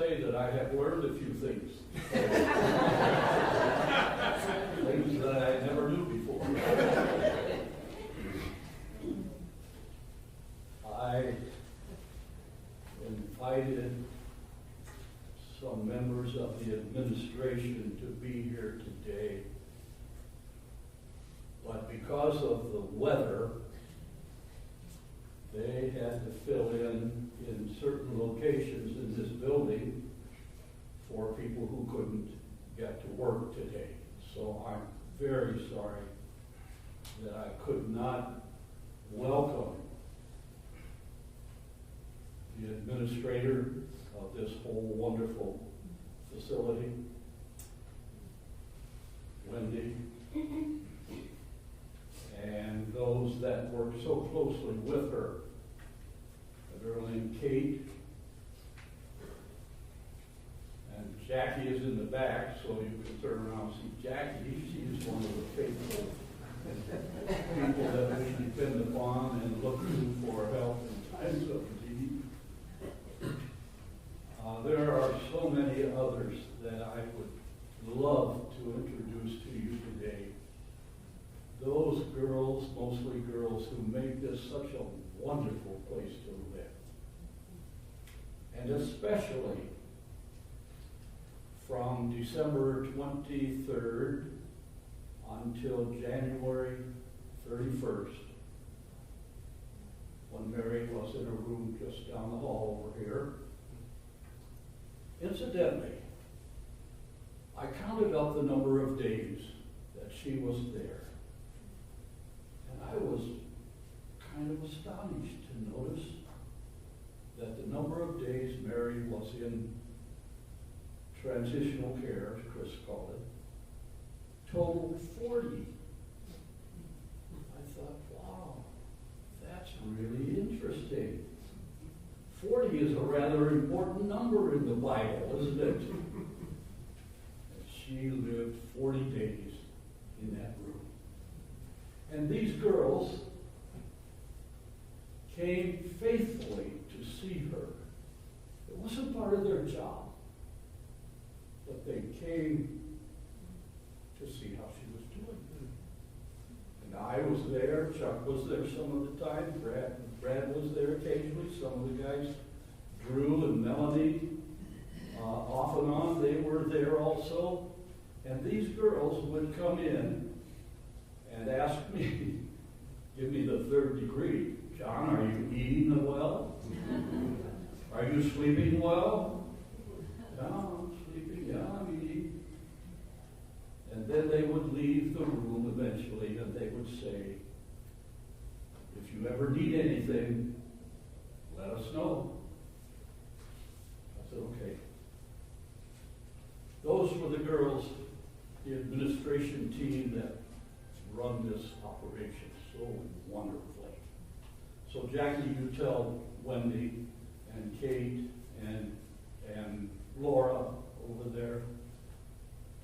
say that I have learned a few things. Things that I never knew before. I invited some members of the administration to be here today, but because of the weather, they had to fill in certain locations in this building for people who couldn't get to work today. So I'm very sorry that I could not welcome the administrator of this whole wonderful facility, Wendy, and those that work so closely with her. A girl named Kate, and Jackie is in the back, so you can turn around and see Jackie. She is one of the faithful people that we depend upon and look to for help in times of need. There are so many others that I would love to introduce to you today. Those girls, mostly girls, who make this such a wonderful place to live. And especially from December 23rd until January 31st, when Mary was in a room just down the hall over here. Incidentally, I counted up the number of days that she was there. And I was kind of astonished to notice that the number of days Mary was in transitional care, as Chris called it, totaled 40. I thought, wow, that's really interesting. 40 is a rather important number in the Bible, isn't it? And she lived 40 days in that room. And these girls came faithfully to see her. It wasn't part of their job, but they came to see how she was doing. And I was there, Chuck was there some of the time, Brad was there occasionally, some of the guys, Drew and Melanie, off and on, they were there also. And these girls would come in and ask me, give me the third degree. John, are you eating well? Are you sleeping well? Yeah, I'm sleeping. Yeah, I'm eating. And then they would leave the room eventually, and they would say, if you ever need anything, let us know. I said, okay. Those were the girls, the administration team that run this operation so wonderfully. So Jackie, you tell Wendy and Kate and Laura over there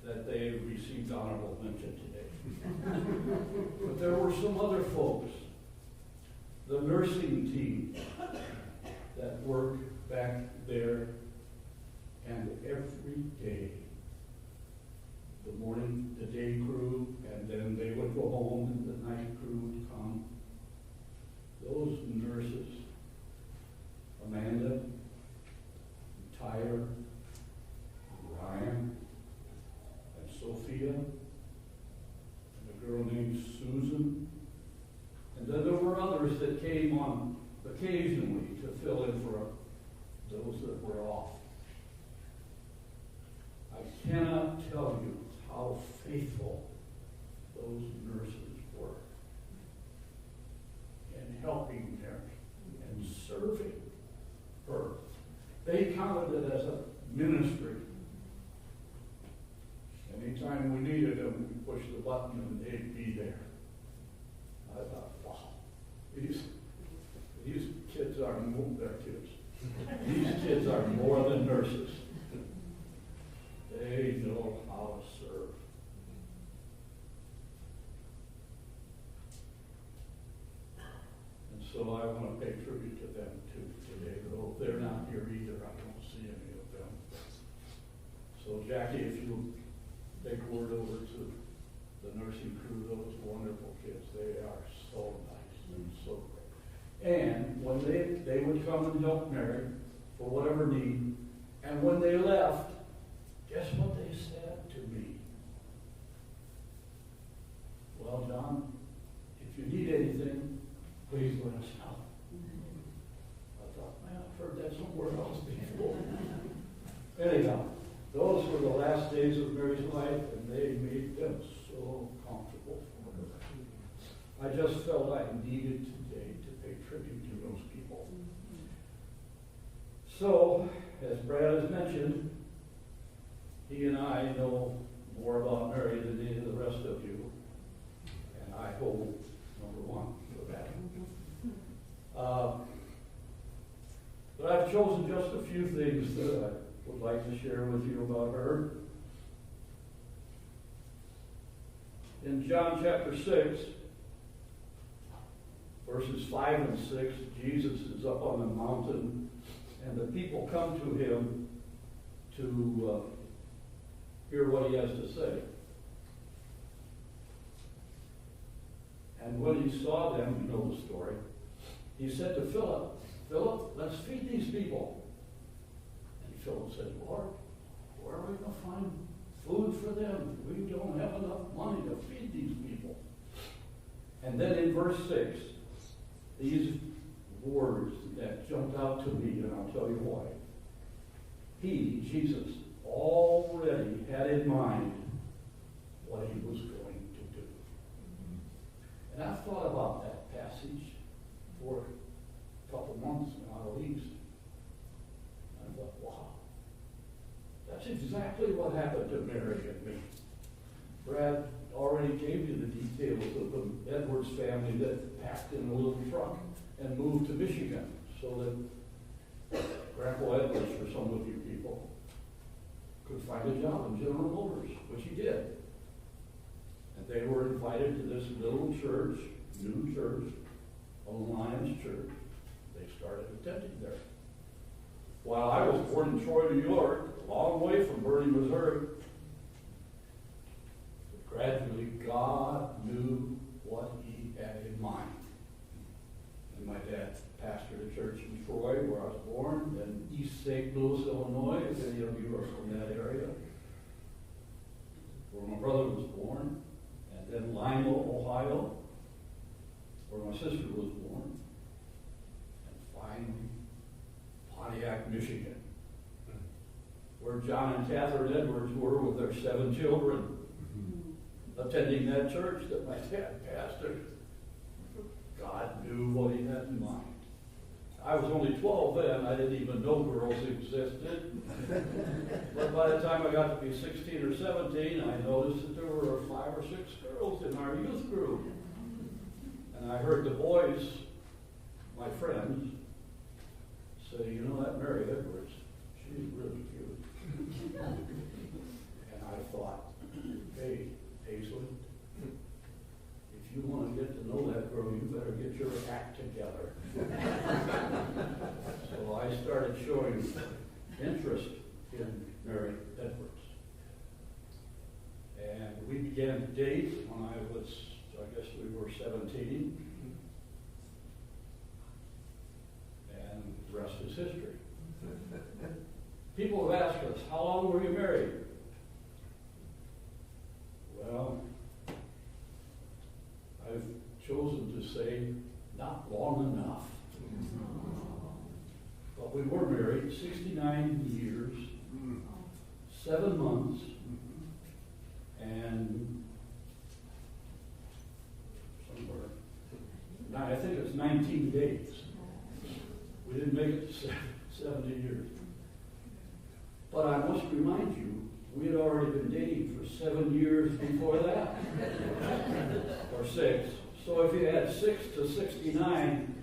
that they received honorable mention today. But there were some other folks, the nursing team that work back there, and every day, the morning, the day crew, and then they would go home and the night crew would come. Those nurses, Amanda, Tyler, Ryan, and Sophia, and a girl named Susan. And then there were others that came on occasionally to fill in for those that were off. I cannot tell you how faithful those nurses were in helping Mary and serving her. They counted it as a ministry. Anytime we needed them, we pushed the button and they'd be there. I thought, wow, these kids are more, they're kids. These kids are more than nurses. They know how to serve. And so I want to pay tribute to them too today, though they're not here either. I don't see any of them. So Jackie, if you take word over to the nursing crew, those wonderful kids, they are so nice and so great. And when they would come and help Mary for whatever need, and when they left, guess what they said to me? Well, John, if you need anything, please let us know. I thought, man, I've heard that somewhere else before. Anyhow, those were the last days of Mary's life, and they made them so comfortable for her. I just felt I needed today to pay tribute to those people. So, as Brad has mentioned, he and I know more about Mary than any of the rest of you, and I hold number one for that. But I've chosen just a few things that I would like to share with you about her. In John chapter 6, verses 5 and 6, Jesus is up on the mountain, and the people come to him to hear what he has to say. And when he saw them, you know the story, he said to Philip, Philip, let's feed these people. And Philip said, Lord, where are we going to find food for them? We don't have enough money to feed these people. And then in verse 6, these words that jumped out to me, and I'll tell you why. He, Jesus, already had in mind what he was going to do. And I've thought about that passage for a couple months now at least. And I thought, wow, that's exactly what happened to Mary and me. Brad already gave you the details of the Edwards family that packed in a little truck and moved to Michigan so that Grandpa Edwards, for some of you people, could find a job in General Motors, which he did. And they were invited to this little church, new church, Alliance Church. They started attending there. While I was born in Troy, New York, a long way from Bernie, Missouri, gradually God knew what he had in mind. And my dad pastored a church in Troy, where I was born, then East St. Louis, Illinois, if any of you are from that area, where my brother was born, and then Lima, Ohio, where my sister was born, and finally Pontiac, Michigan, where John and Catherine Edwards were with their 7 children, attending that church that my dad pastored. God knew what he had in mind. I was only 12 then. I didn't even know girls existed. But by the time I got to be 16 or 17, I noticed that there were 5 or 6 girls in our youth group. And I heard the boys, my friends, say, you know that Mary Edwards, she's really cute. And I thought, hey, Hazlett, if you want to get to know that girl, you better get your act together. So I started showing interest in Mary Edwards. And we began to date when I was, I guess we were 17. And the rest is history. People have asked us, how long were you married? Well, I've chosen to say not long enough. But we were married 69 years, 7 months, and somewhere, I think it's 19 days. We didn't make it to 70 years. But I must remind you, we had already been dating for 7 years before that, or 6. So if you add 6 to 69,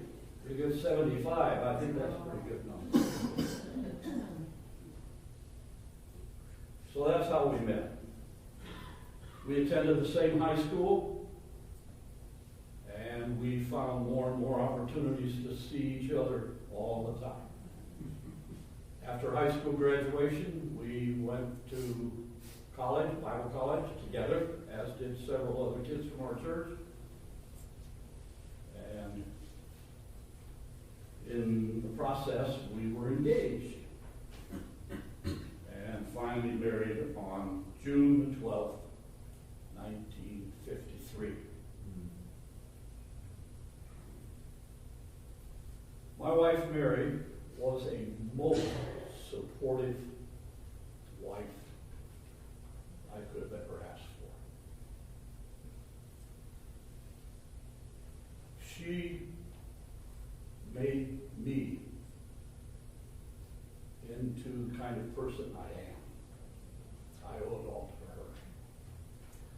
you get 75. I think that's a pretty good number. So that's how we met. We attended the same high school, and we found more and more opportunities to see each other all the time. After high school graduation, we went to college, Bible college, together, as did several other kids from our church. And in the process, we were engaged. And finally married on June 12th, 1953. My wife, Mary, was a most supportive wife I could have ever asked for. She made me into the kind of person I am. I owe it all to her.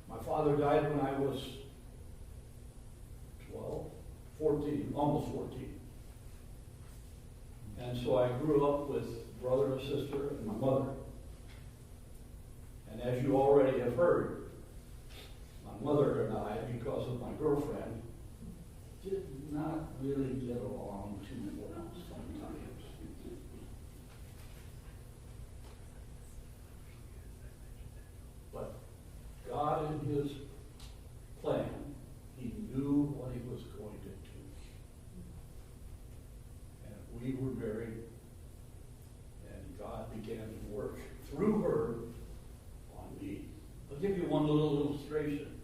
My father died when I was 14, almost 14. And so I grew up with brother and sister and my mother. And as you already have heard, my mother and I, because of my girlfriend, did not really get along too well sometimes. But God, in His plan, He knew what He was going to do. And we were married, and God began to work through her on me. I'll give you one little illustration.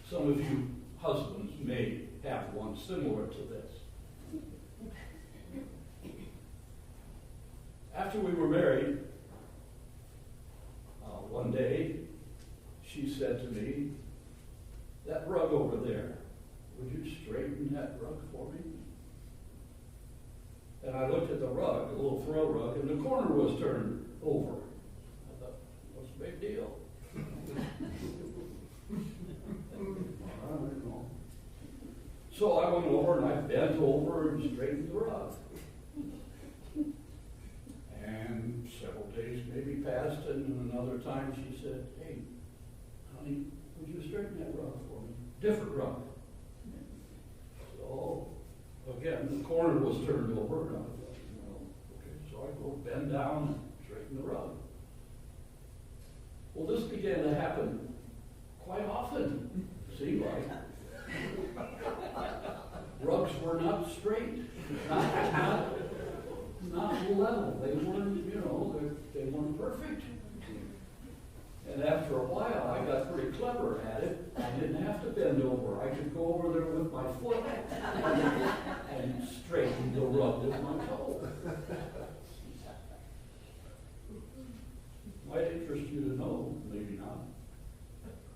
Some of you husbands may have one similar to this. After we were married, one day, she said to me, "That rug over there, would you straighten that rug for me?" And I looked at the rug, the little throw rug, and the corner was turned over. I thought, what's the big deal? I don't know. So I went over and I bent over and straightened the rug. And several days maybe passed, and another time she said, "Hey, honey, would you straighten that rug for me?" Different rug. So, again, the corner was turned over, and I thought, okay, so I go bend down and straighten the rug. Well, this began to happen quite often, seemed like. Rugs were not straight, not level. They weren't, they weren't perfect. And after a while, I got pretty clever at it. I didn't have to bend over. I could go over there with my foot and straighten the rug with my toe. Might interest you to know, maybe not,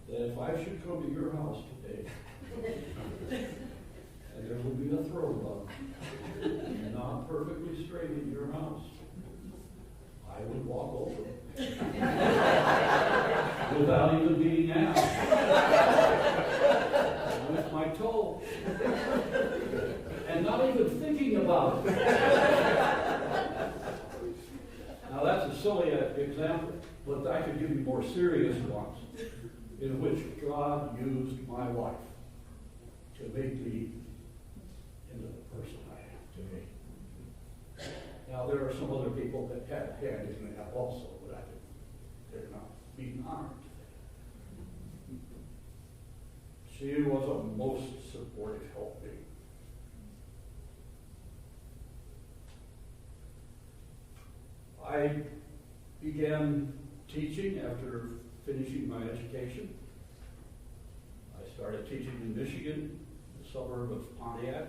that if I should come to your house today, and there will be a throw rug not perfectly straight in your house, I would walk over it without even being asked, with my toe, and not even thinking about it. Now that's a silly example, but I could give you more serious ones in which God used my wife to make me into the person I am today. Now there are some other people that had a hand in that also, but they're not being honored today. She was a most supportive helpmate. I began teaching after finishing my education. I started teaching in Michigan, the suburb of Pontiac.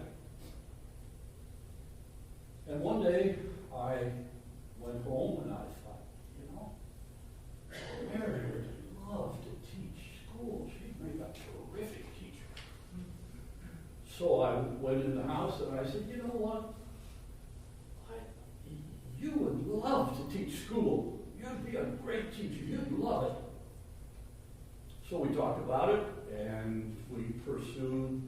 And one day I went home and I thought, Mary would love to teach school. She'd make a terrific teacher. So I went in the house and I said, you know what? You would love to teach school. You'd be a great teacher. You'd love it. So we talked about it, and we pursued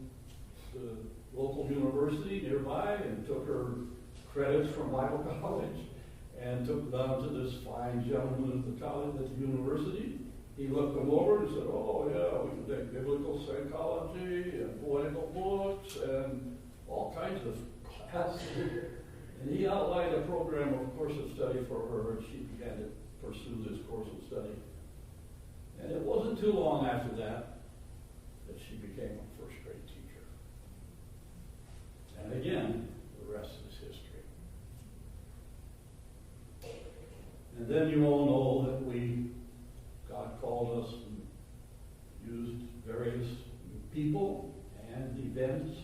the local university nearby and took her credits from Bible college and took them to this fine gentleman at the college, at the university. He looked them over and said, oh yeah, we can take biblical psychology and poetical books and all kinds of classes. And he outlined a program of course of study for her, and she began to pursue this course of study. And it wasn't too long after that she became a first grade teacher. And again, the rest is history. And then you all know that God called us and used various people and events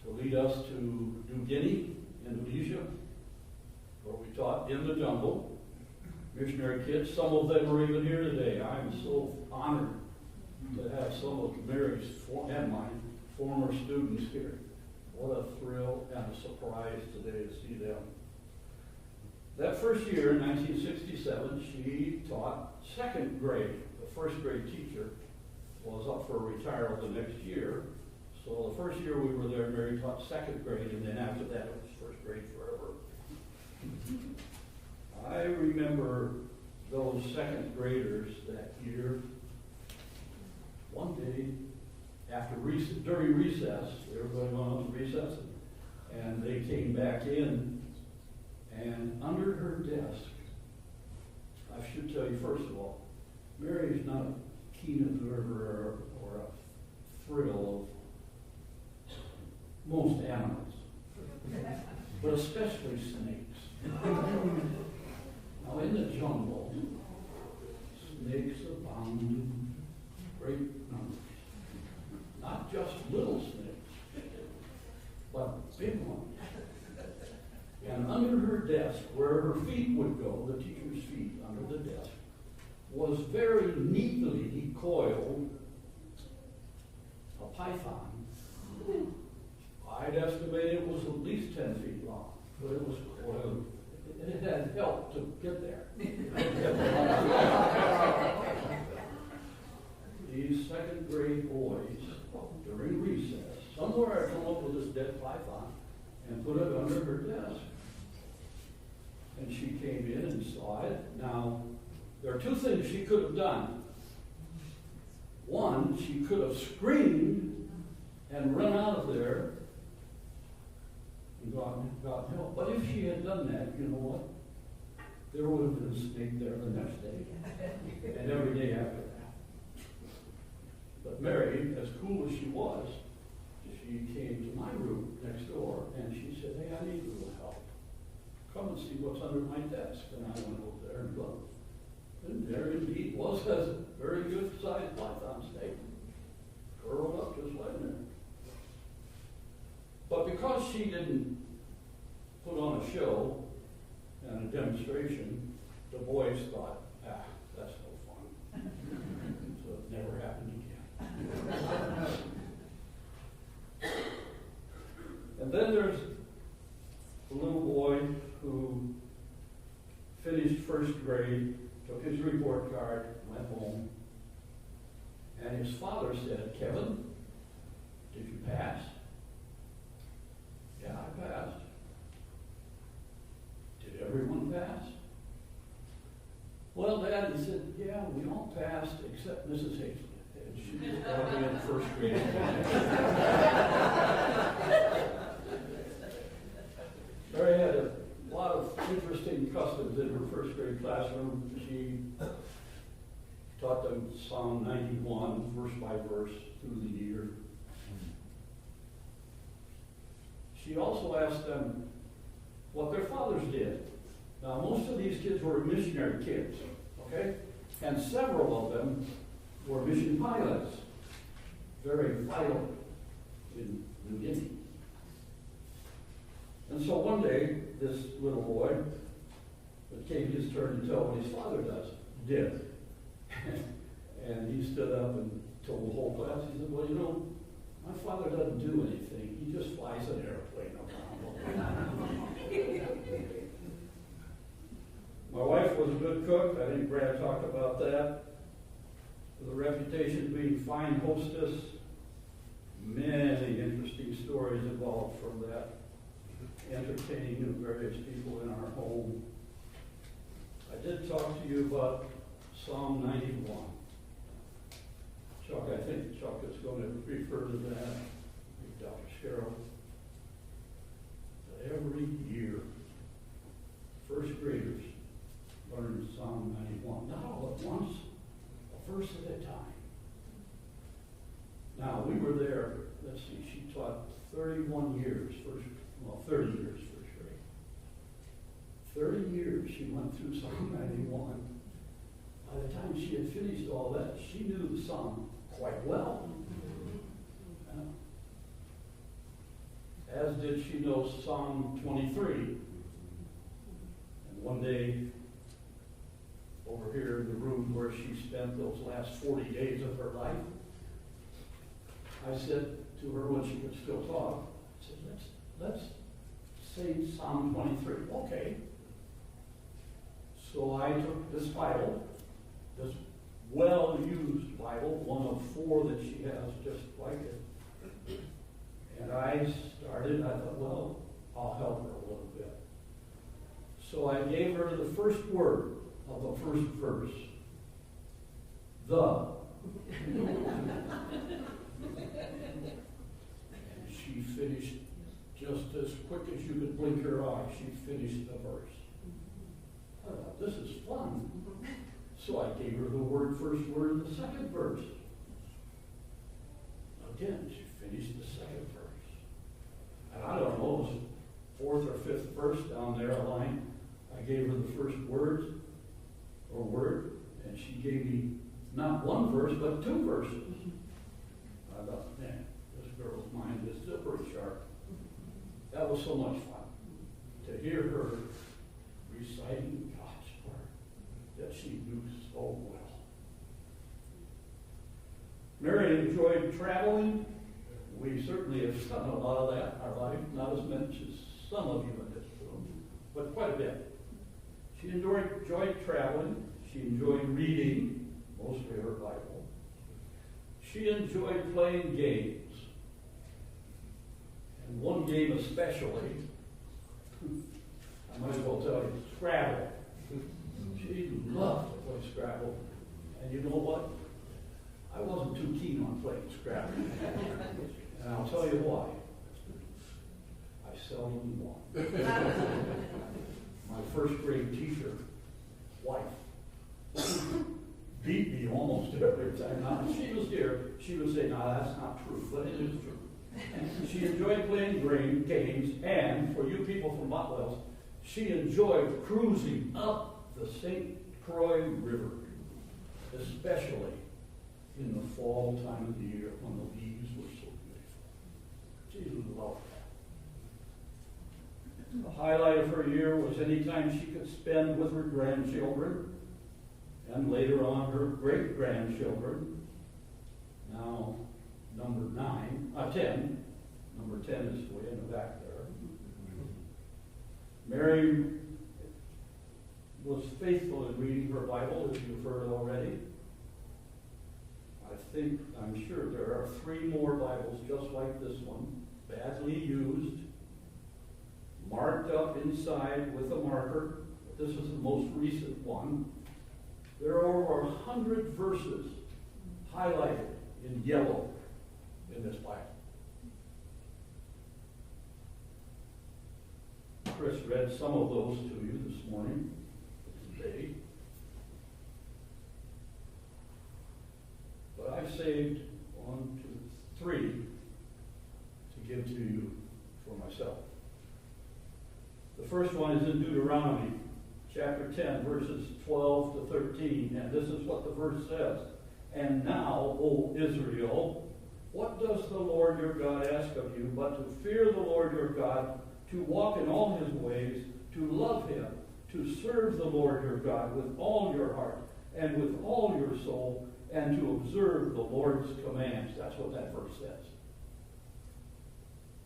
to lead us to New Guinea, Indonesia, where we taught in the jungle. Missionary kids, some of them are even here today. I'm so honored to have some of Mary's and mine former students here. What a thrill and a surprise today to see them. That first year, in 1967, she taught second grade. The first grade teacher was up for retirement the next year. So the first year we were there, Mary taught second grade, and then after that it was first grade forever. I remember those second graders that year. One day, during recess, everybody went on to recess, and they came back in, and under her desk, I should tell you first of all, Mary is not a keen observer or a thrill of most animals, but especially snakes. Now in the jungle, snakes abound in great numbers. Not just little snakes, but big ones. And under her desk, where her feet would go, the teacher's feet under the desk, was very neatly coiled a python. I'd estimate it was at least 10 feet long, but it was coiled. It had help to get there. These second grade boys, during recess, somewhere I come up with this dead python and put it under her desk. And she came in and saw it. Now, there are two things she could have done. One, she could have screamed and run out of there and gotten help. But if she had done that, you know what? There would have been a snake there the next day and every day after that. But Mary, as cool as she was, she came to my room next door and she said, "Hey, I need a little help. Come and see what's under my desk." And I went over there and looked. And there indeed was a very good sized python snake, curled up just like there. But because she didn't put on a show and a demonstration, the boys thought, that's no fun. So it never happened again. And then there's a little boy who finished first grade, took his report card, went home, and his father said, "Kevin, did you pass?" "Yeah, I passed." "Did everyone pass?" "Well, Dad," he said, "yeah, we all passed except Mrs. Hazlett. And she was probably in first grade." Mary had a lot of interesting customs in her first grade classroom. She taught them Psalm 91, verse by verse, through the year. She also asked them what their fathers did. Now, most of these kids were missionary kids, okay? And several of them were mission pilots, very vital in New Guinea. And so one day, this little boy, it came his turn to tell what his father did. And he stood up and told the whole class, he said, "Well, you know, my father doesn't do anything. He just flies an airplane around." My wife was a good cook. I think Brad talked about that. With a reputation of being a fine hostess, many interesting stories evolved from that. Entertaining of various people in our home. I did talk to you about Psalm 91. Chuck, I think Chuck is going to refer to that, Dr. Scarrow. Every Now, we were there, let's see, she taught 31 years, 30 years first grade. 30 years she went through Psalm 91. By the time she had finished all that, she knew the psalm quite well. As did she know Psalm 23. And one day, over here in the room where she spent those last 40 days of her life, I said to her when she could still talk, I said, let's say Psalm 23. Okay. So I took this Bible, this well-used Bible, one of 4 that she has just like it. And I started, I thought, well, I'll help her a little bit. So I gave her the first word of the first verse. The. And she finished just as quick as you could blink her eye. She finished the verse. I thought, this is fun. So I gave her the first word in the second verse. Again, she finished the second verse. And I don't know, it was 4th or 5th verse down there, a line. I gave her the first word, and she gave me not one verse, but 2 verses. I thought, man, this girl's mind is still pretty sharp. That was so much fun to hear her reciting God's word that she knew so well. Mary enjoyed traveling. We certainly have done a lot of that in our life, not as much as some of you in this room, but quite a bit. She enjoyed traveling. She enjoyed reading, mostly her Bible. She enjoyed playing games. And one game especially, I might as well tell you, Scrabble. She loved to play Scrabble. And you know what? I wasn't too keen on playing Scrabble. And I'll tell you why. I seldom won. My first grade teacher, wife, beat me almost every time. Now, if she was here, she would say, no, that's not true, but it is true. She enjoyed playing games, and for you people from Botwells, she enjoyed cruising up the St. Croix River, especially in the fall time of the year when the leaves were so beautiful. She loved that. The highlight of her year was any time she could spend with her grandchildren, and later on her great-grandchildren. Now, number 10. Number 10 is way in the back there. Mary was faithful in reading her Bible, as you've heard already. I'm sure there are 3 more Bibles just like this one, badly used, marked up inside with a marker. This is the most recent one. There are over 100 verses highlighted in yellow in this Bible. Chris read some of those to you this morning, today. But I've saved 1, 2, 3 to give to you for myself. The first one is in Deuteronomy, chapter 10, verses 12 to 13, and this is what the verse says. And now, O Israel, what does the Lord your God ask of you but to fear the Lord your God, to walk in all his ways, to love him, to serve the Lord your God with all your heart and with all your soul, and to observe the Lord's commands. That's what that verse says.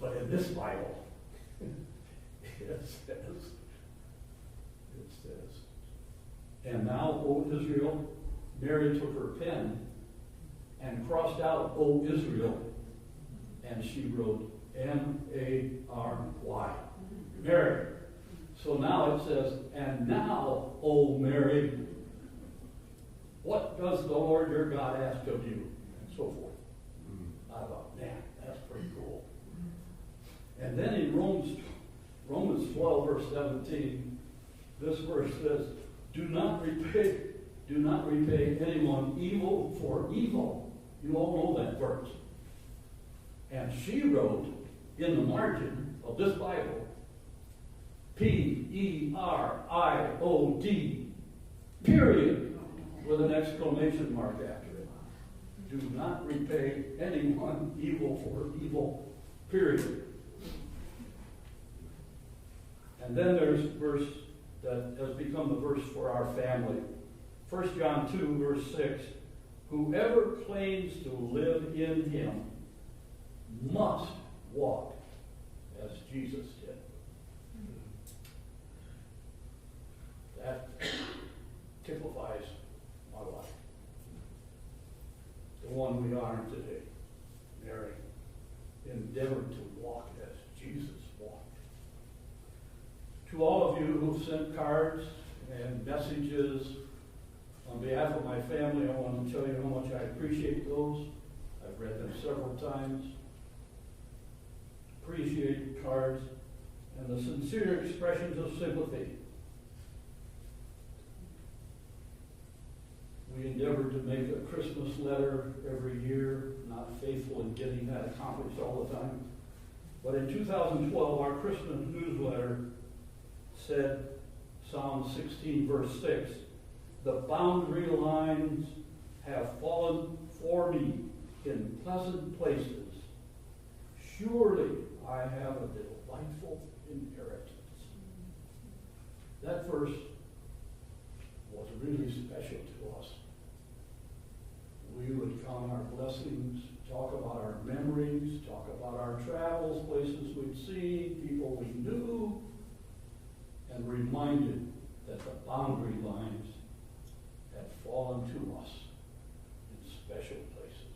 But in this Bible, it says, and now, O Israel, Mary took her pen and crossed out O Israel, and she wrote M-A-R-Y. Mary. So now it says, and now, O Mary, what does the Lord your God ask of you? And so forth. I thought, man, that's pretty cool. And then in Romans 12, verse 17, this verse says, do not repay anyone evil for evil. You all know that verse. And she wrote in the margin of this Bible, P-E-R-I-O-D, period, with an exclamation mark after it. Do not repay anyone evil for evil, period. And then there's a verse that has become the verse for our family. 1 John 2, verse 6. Whoever claims to live in him must walk as Jesus did. That typifies my life. The one we honor today, Mary, endeavored to walk as Jesus walked. To all of you who've sent cards and messages, on behalf of my family, I want to tell you how much I appreciate those. I've read them several times. Appreciate cards and the sincere expressions of sympathy. We endeavor to make a Christmas letter every year, not faithful in getting that accomplished all the time. But in 2012, our Christmas newsletter said, Psalm 16, verse 6, the boundary lines have fallen for me in pleasant places. Surely I have a delightful inheritance. That verse was really special to us. We would count our blessings, talk about our memories, talk about our travels, places we'd seen, people we knew, and reminded that the boundary lines had fallen to us in special places.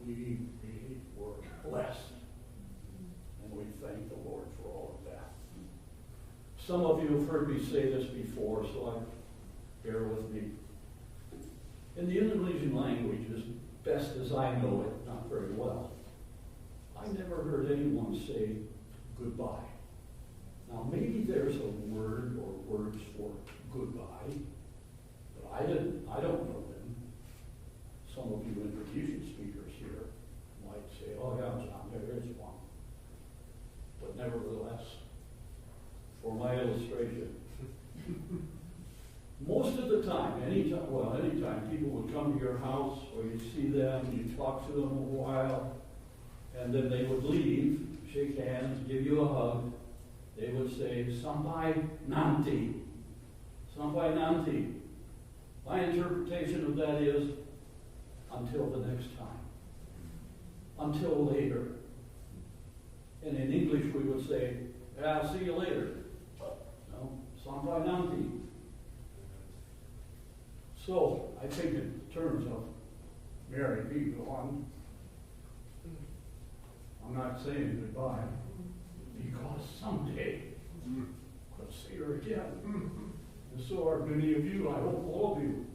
We really were blessed, and we thank the Lord for all of that. Some of you have heard me say this before, so bear with me. In the Indonesian language, as best as I know it, not very well, I never heard anyone say goodbye. Now, maybe there's a word or words for goodbye, but I don't know them. Some of you Indonesian speakers here might say, oh yeah, John, there is one. But nevertheless, for my illustration, most of the time, anytime people would come to your house, or you'd see them, you'd talk to them a while, and then they would leave, shake hands, give you a hug. They would say, sampai nanti. Sampai nanti. My interpretation of that is, until the next time. Until later. And in English we would say, I'll see you later. No, sampai nanti. So, I think in terms of Mary being gone, I'm not saying goodbye, because someday I'll see her again. And so are many of you. I hope all of you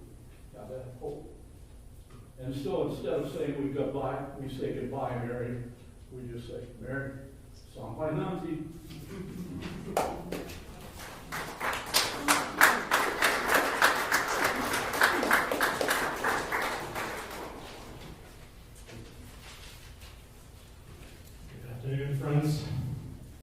have that hope. And so instead of saying we say goodbye, Mary, we just say, Mary, sampai nanti. Good afternoon, friends.